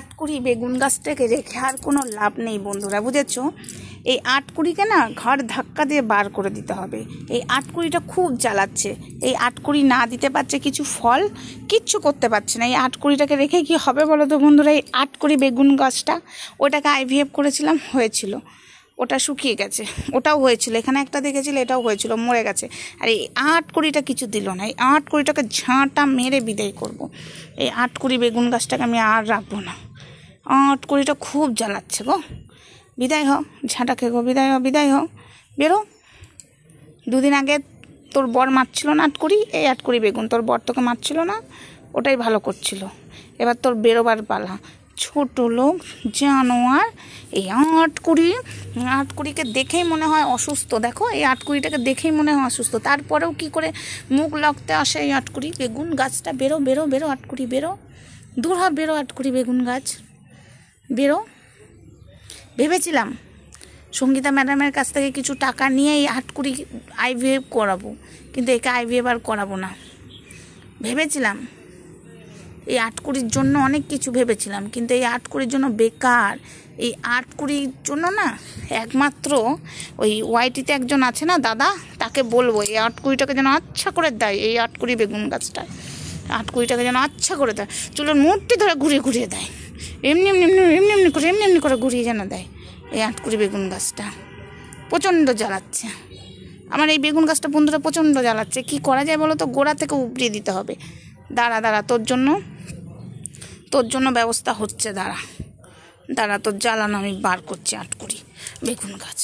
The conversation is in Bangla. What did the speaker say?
আটকুড়ি বেগুন গাছটাকে রেখে আর কোনো লাভ নেই বন্ধুরা, বুঝেছো? এই আটকুড়িকে না ঘাড় ধাক্কা দিয়ে বার করে দিতে হবে। এই আটকুড়িটা খুব জ্বালাচ্ছে, এই আটকুড়ি না দিতে পারছে কিছু ফল, কিচ্ছু করতে পারছে না। এই আটকুড়িটাকে রেখে কি হবে বলো তো বন্ধুরা? এই আটকুড়ি বেগুন গাছটা, ওটাকে IVF করেছিলাম, হয়েছিল, ওটা শুকিয়ে গেছে, ওটাও হয়েছিল, এখানে একটা দেখেছিল, এটাও হয়েছিল, মরে গেছে। আর এই আটকুড়িটা কিছু দিল না, এই আটকুড়িটাকে ঝাঁটা মেরে বিদায় করব। এই আটকুড়ি বেগুন গাছটাকে আমি আর রাখবো না, আটকুড়িটা খুব জ্বালাচ্ছে গো। বিদায় হ, ঝাঁটা খেয়ে গো, বিদায় হ, বিদায় হ, বেরো। দুদিন আগে তোর বর মারছিল না আটকুড়ি, এই আটকুড়ি বেগুন, তোর বর তোকে মারছিল না, ওটাই ভালো করছিল। এবার তোর বেরোবার পালা, ছোট লোক জানোয়ার। এই আটকুড়িকে দেখেই মনে হয় অসুস্থ, দেখো এই আটকুড়িটাকে দেখেই মনে হয় অসুস্থ, তারপরেও কি করে মুখ লাগতে আসে এই আটকুড়ি বেগুন গাছটা। বেরো বেরো বেরো আটকুড়ি, বেরো, দূর হ, বেরো আটকুড়ি বেগুন গাছ, বেরো। ভেবেছিলাম সঙ্গীতা ম্যাডামের কাছ থেকে কিছু টাকা নিয়ে এই আটকুড়ি IVF করাবো, কিন্তু একে IVF আর করাবো না। ভেবেছিলাম এই আটকুড়ির জন্য অনেক কিছু ভেবেছিলাম, কিন্তু এই আটকুড়ির জন্য বেকার। এই আটকুড়ির জন্য না একমাত্র ওই YT-তে একজন আছে না দাদা, তাকে বলবো এই আটকুড়িটাকে যেন আচ্ছা করে দেয়, এই আটকুড়ি বেগুন গাছটা আটকুড়িটাকে যেন আচ্ছা করে দেয়, চুলের মুঠটি ধরে ঘুরিয়ে ঘুরিয়ে দেয়, এমনি এমনি এমনি এমনি এমনি করে ঘুরিয়ে যেন দেয়। এই আটকুড়ি বেগুন গাছটা প্রচণ্ড জ্বালাচ্ছে আমার, এই বেগুন গাছটা বন্ধুরা প্রচণ্ড জ্বালাচ্ছে। কি করা যায় বলো তো? গোড়া থেকে উপড়িয়ে দিতে হবে। দাঁড়া তোর জন্য ব্যবস্থা হচ্ছে, দাঁড়া তোর জ্বালানো আমি বার করছি আটকুড়ি বেগুন গাছ।